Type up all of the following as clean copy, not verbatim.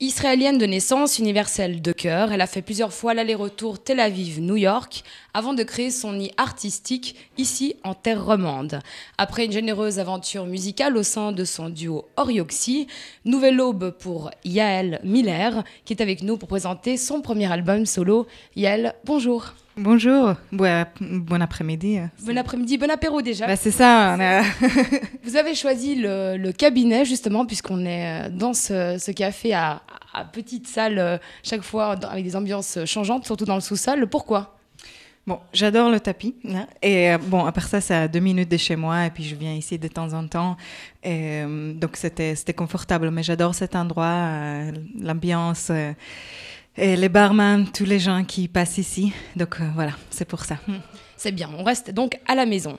Israélienne de naissance, universelle de cœur, elle a fait plusieurs fois l'aller-retour Tel Aviv-New York avant de créer son nid artistique ici en terre romande. Après une généreuse aventure musicale au sein de son duo Orioxy, nouvelle aube pour Yael Miller qui est avec nous pour présenter son premier album solo. Yael, bonjour. Bonjour, bon après-midi. Bon après-midi, bon apéro déjà. Bah, c'est ça. Vous avez choisi le cabinet justement puisqu'on est dans ce café à petite salle chaque fois avec des ambiances changeantes, surtout dans le sous-sol. Pourquoi ? Bon, j'adore le tapis. Hein, et bon, à part ça, c'est à 2 minutes de chez moi et puis je viens ici de temps en temps. Et, donc c'était confortable, mais j'adore cet endroit, l'ambiance. Et les barman, tous les gens qui passent ici. Donc voilà, c'est pour ça. C'est bien, on reste donc à la maison.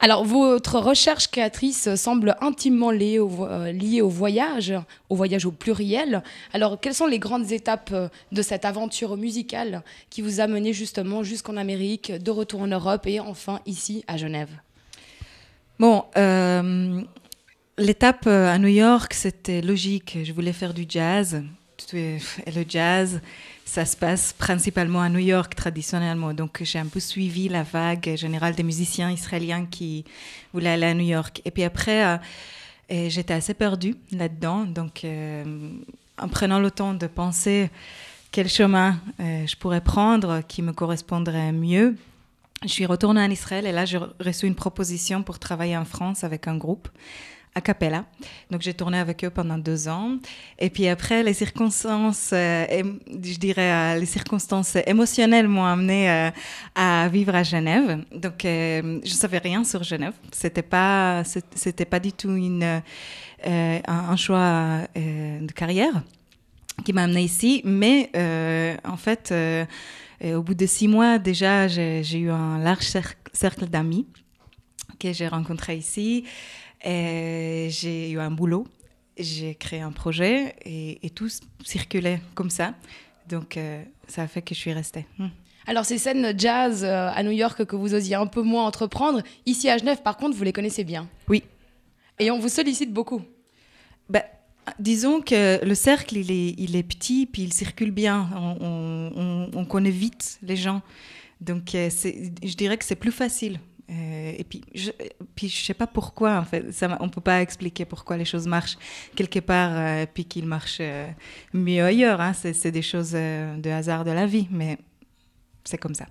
Alors, votre recherche créatrice semble intimement liée au voyage au pluriel. Alors, quelles sont les grandes étapes de cette aventure musicale qui vous a mené justement jusqu'en Amérique, de retour en Europe et enfin ici à Genève ? Bon, l'étape à New York, c'était logique. Je voulais faire du jazz. Et le jazz, ça se passe principalement à New York traditionnellement. Donc, j'ai un peu suivi la vague générale des musiciens israéliens qui voulaient aller à New York. Et puis après, j'étais assez perdue là-dedans. Donc, en prenant le temps de penser quel chemin je pourrais prendre qui me correspondrait mieux, je suis retournée en Israël et là, j'ai reçu une proposition pour travailler en France avec un groupe a cappella. Donc, j'ai tourné avec eux pendant 2 ans. Et puis après, les circonstances, je dirais, les circonstances émotionnelles m'ont amenée à vivre à Genève. Donc, je ne savais rien sur Genève. C'était pas du tout un choix de carrière qui m'a amenée ici. Mais en fait, au bout de 6 mois, déjà, j'ai eu un large cercle d'amis que j'ai rencontrés ici. Et j'ai eu un boulot, j'ai créé un projet et tout circulait comme ça. Donc, ça a fait que je suis restée. Alors, ces scènes jazz à New York que vous osiez un peu moins entreprendre, ici à Genève, par contre, vous les connaissez bien. Oui. Et on vous sollicite beaucoup. Disons que le cercle, il est petit, puis il circule bien. On connaît vite les gens. Donc, je dirais que c'est plus facile. Et puis je sais pas pourquoi en fait, on peut pas expliquer pourquoi les choses marchent quelque part puis qu'ils marchent mieux ailleurs. Hein. C'est des choses de hasard de la vie, mais c'est comme ça.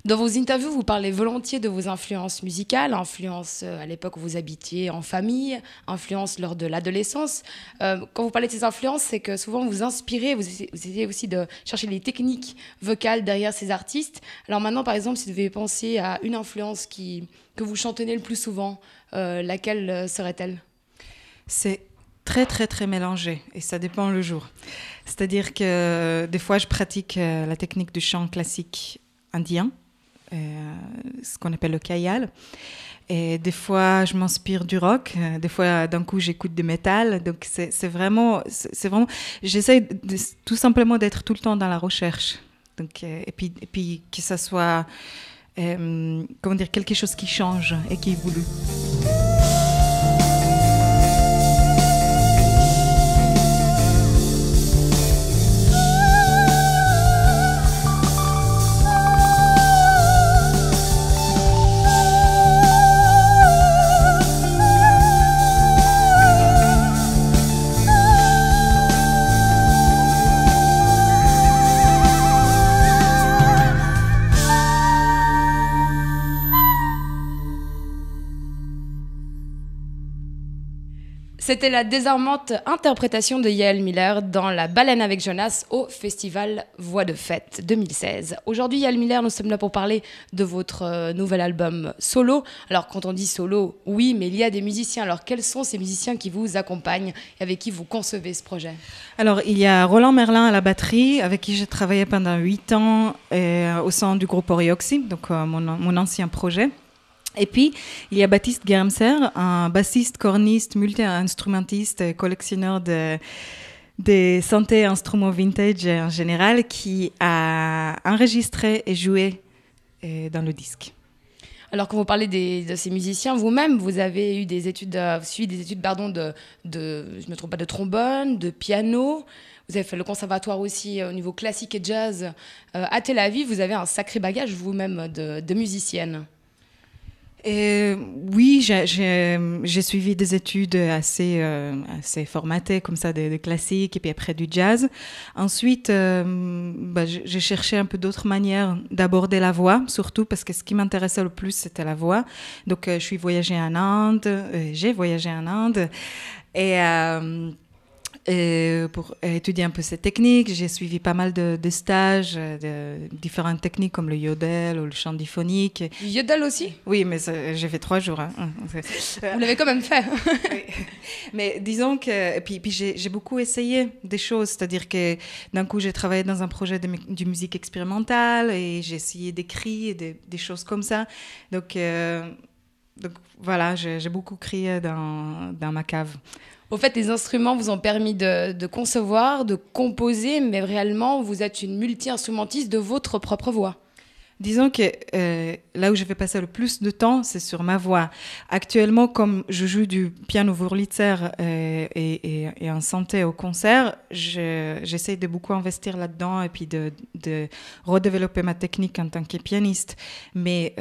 Dans vos interviews, vous parlez volontiers de vos influences musicales, influences à l'époque où vous habitiez en famille, influences lors de l'adolescence. Quand vous parlez de ces influences, c'est que souvent vous inspirez, vous essayez aussi de chercher les techniques vocales derrière ces artistes. Alors maintenant, par exemple, si vous devez penser à une influence que vous chantonnez le plus souvent, laquelle serait-elle ? C'est très, très, très mélangé et ça dépend le jour. C'est-à-dire que des fois, je pratique la technique du chant classique indien, ce qu'on appelle le khayal. Et des fois, je m'inspire du rock. Des fois, d'un coup, j'écoute du métal. Donc, c'est vraiment... J'essaie tout simplement d'être tout le temps dans la recherche. Donc, et puis que ça soit quelque chose qui change et qui évolue. C'était la désarmante interprétation de Yael Miller dans La Baleine avec Jonas au Festival Voix de Fête 2016. Aujourd'hui, Yael Miller, nous sommes là pour parler de votre nouvel album solo. Alors, quand on dit solo, oui, mais il y a des musiciens. Alors, quels sont ces musiciens qui vous accompagnent et avec qui vous concevez ce projet ? Alors, il y a Roland Merlin à la batterie, avec qui j'ai travaillé pendant 8 ans au sein du groupe Orioxy, donc mon ancien projet. Et puis, il y a Baptiste Germser, un bassiste, corniste, multi-instrumentiste et collectionneur des synthés instruments vintage en général, qui a enregistré et joué dans le disque. Alors, quand vous parlez de ces musiciens, vous-même, vous avez eu des études, suivi des études, pardon, je me trompe pas, de trombone, de piano. Vous avez fait le conservatoire aussi au niveau classique et jazz à Tel Aviv. Vous avez un sacré bagage vous-même de musicienne. Et oui, j'ai suivi des études assez formatées, comme ça, de classique, et puis après du jazz. Ensuite, j'ai cherché un peu d'autres manières d'aborder la voix, surtout parce que ce qui m'intéressait le plus, c'était la voix. Donc, je suis voyagée en Inde, j'ai voyagé en Inde, et pour étudier un peu ces techniques, j'ai suivi pas mal de stages, de différentes techniques comme le yodel ou le chant diphonique. Du yodel aussi? Oui, mais j'ai fait 3 jours. Hein. Vous l'avez quand même fait. Oui. Mais disons que puis j'ai beaucoup essayé des choses, c'est-à-dire que d'un coup j'ai travaillé dans un projet de musique expérimentale et j'ai essayé d'écrire des choses comme ça. Donc voilà, j'ai beaucoup crié dans ma cave. Au fait, les instruments vous ont permis de concevoir, de composer, mais réellement, vous êtes une multi-instrumentiste de votre propre voix. Disons que là où je vais passer le plus de temps, c'est sur ma voix. Actuellement, comme je joue du piano Wurlitzer et en santé au concert, j'essaie de beaucoup investir là-dedans et puis de redévelopper ma technique en tant que pianiste. Mais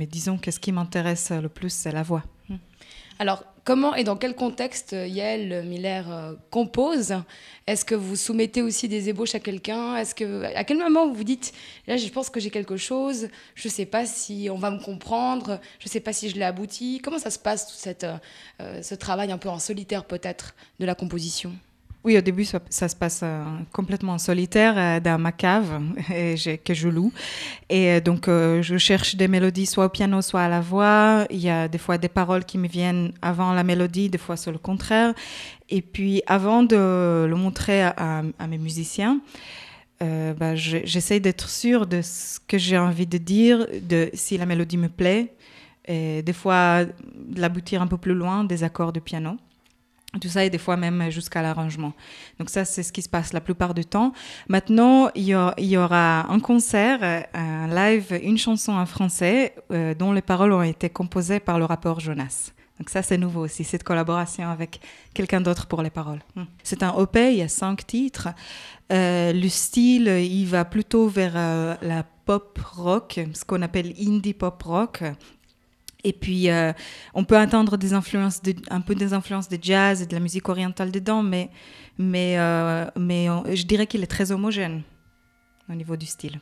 disons que ce qui m'intéresse le plus, c'est la voix. Alors, comment et dans quel contexte Yael Miller compose? Est-ce que vous soumettez aussi des ébauches à quelqu'un? À quel moment vous vous dites, là, je pense que j'ai quelque chose, je ne sais pas si on va me comprendre, je ne sais pas si je l'ai abouti. Comment ça se passe, tout ce travail un peu en solitaire, peut-être, de la composition? Oui, au début, ça se passe complètement en solitaire dans ma cave que je loue. Et donc, je cherche des mélodies soit au piano, soit à la voix. Il y a des fois des paroles qui me viennent avant la mélodie, des fois c'est le contraire. Et puis, avant de le montrer à mes musiciens, j'essaie d'être sûre de ce que j'ai envie de dire, de si la mélodie me plaît. Et des fois, de l'aboutir un peu plus loin, des accords de piano. Tout ça, et des fois même jusqu'à l'arrangement. Donc ça, c'est ce qui se passe la plupart du temps. Maintenant, il y aura un concert, un live, une chanson en français dont les paroles ont été composées par le rappeur Jonas. Donc ça, c'est nouveau aussi, cette collaboration avec quelqu'un d'autre pour les paroles. C'est un EP, il y a 5 titres. Le style, il va plutôt vers la pop rock, ce qu'on appelle indie pop rock. Et puis, on peut entendre un peu des influences de jazz et de la musique orientale dedans, mais je dirais qu'il est très homogène au niveau du style.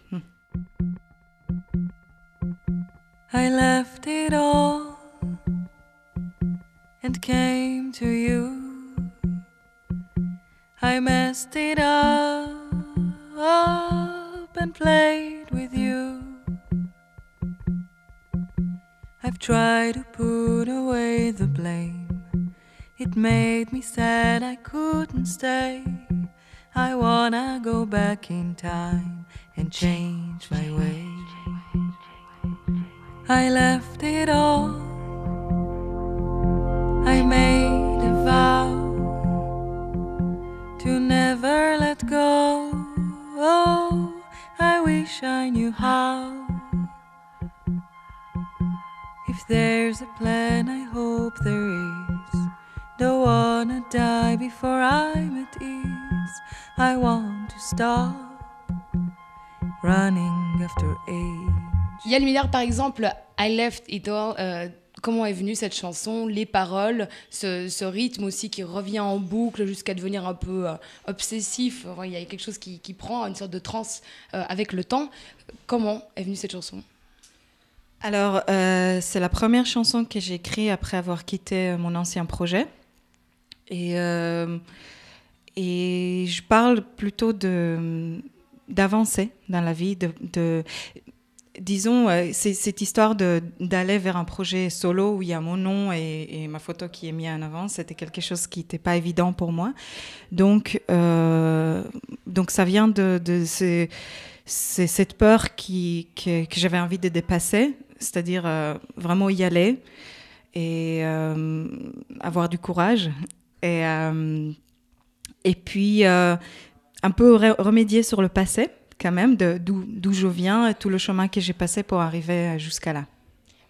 I left it all and came to you. I messed it up and played with you. I've tried to put away the blame. It made me sad I couldn't stay. I wanna go back in time and change my ways. I left it all. I made a vow to never let go. Oh, I wish I knew how. If there's a plan, I hope there is. Don't wanna die before I'm at ease. I want to stop running after age. Yael Miller, par exemple, I Left It All, comment est venue cette chanson, les paroles, ce rythme aussi qui revient en boucle jusqu'à devenir un peu obsessif. Enfin, il y a quelque chose qui prend une sorte de transe avec le temps. Comment est venue cette chanson ? Alors, c'est la première chanson que j'ai écrite après avoir quitté mon ancien projet. Et je parle plutôt d'avancer dans la vie, disons, c'est cette histoire d'aller vers un projet solo où il y a mon nom et ma photo qui est mise en avant. C'était quelque chose qui n'était pas évident pour moi. Donc ça vient de cette peur que j'avais envie de dépasser, c'est-à-dire vraiment y aller et avoir du courage et puis un peu remédier sur le passé quand même, d'où je viens et tout le chemin que j'ai passé pour arriver jusqu'à là.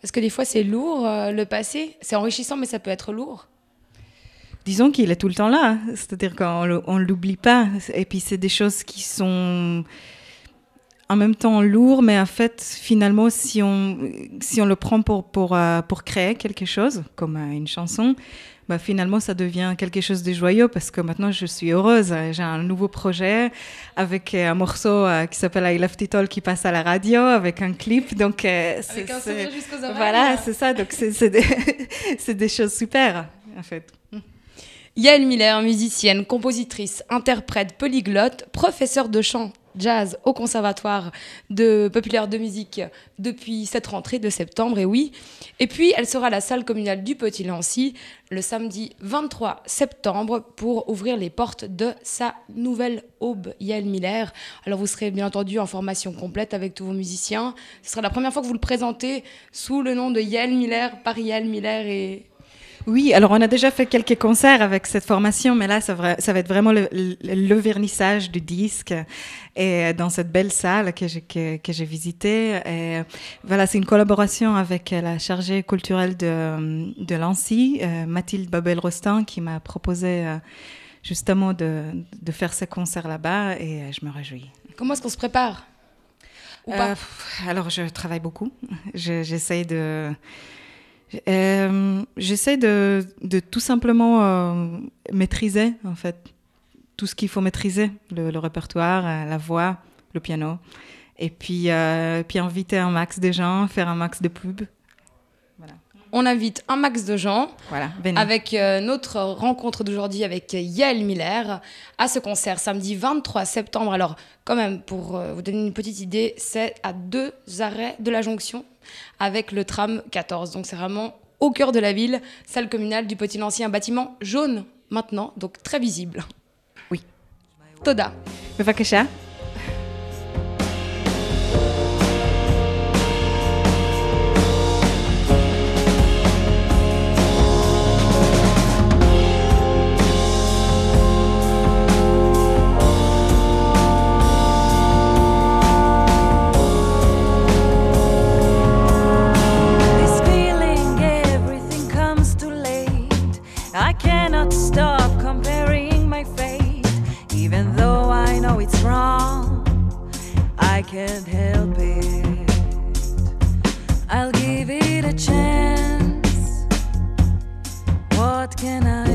Parce que des fois, c'est lourd, le passé. C'est enrichissant, mais ça peut être lourd. Disons qu'il est tout le temps là, hein. C'est-à-dire qu'on ne l'oublie pas. Et puis, c'est des choses qui sont en même temps lourdes, mais en fait, finalement, si on le prend pour créer quelque chose, comme une chanson, bah, finalement, ça devient quelque chose de joyeux parce que maintenant, je suis heureuse. J'ai un nouveau projet avec un morceau qui s'appelle I Left It All qui passe à la radio, avec un clip. Donc, avec un sourire jusqu'aux oreilles. Voilà, c'est ça. Donc, c'est des choses super, en fait. Yael Miller, musicienne, compositrice, interprète, polyglotte, professeure de chant jazz au Conservatoire populaire de musique depuis cette rentrée de septembre, et oui. Et puis, elle sera à la salle communale du Petit-Lancy le samedi 23 septembre pour ouvrir les portes de sa nouvelle aube, Yael Miller. Alors, vous serez bien entendu en formation complète avec tous vos musiciens. Ce sera la première fois que vous le présentez sous le nom de Yael Miller, par Yael Miller et... Oui, alors on a déjà fait quelques concerts avec cette formation, mais là, ça va être vraiment le vernissage du disque et dans cette belle salle que j'ai visitée. Et voilà, c'est une collaboration avec la chargée culturelle de Lancy, Mathilde Babel-Rostin, qui m'a proposé justement de faire ce concert là-bas et je me réjouis. Comment est-ce qu'on se prépare ou pas Alors, je travaille beaucoup. J'essaie de tout simplement maîtriser, en fait, tout ce qu'il faut maîtriser, le répertoire, la voix, le piano, et puis inviter un max de gens, faire un max de pubs. Voilà. On invite un max de gens, voilà, avec notre rencontre d'aujourd'hui avec Yael Miller à ce concert samedi 23 septembre. Alors, quand même, pour vous donner une petite idée, c'est à 2 arrêts de la jonction avec le tram 14. Donc, c'est vraiment au cœur de la ville, salle communale du Petit-Lancy, un bâtiment jaune maintenant, donc très visible. Oui. Toda. Bevakasha. Can't help it. I'll give it a chance. What can I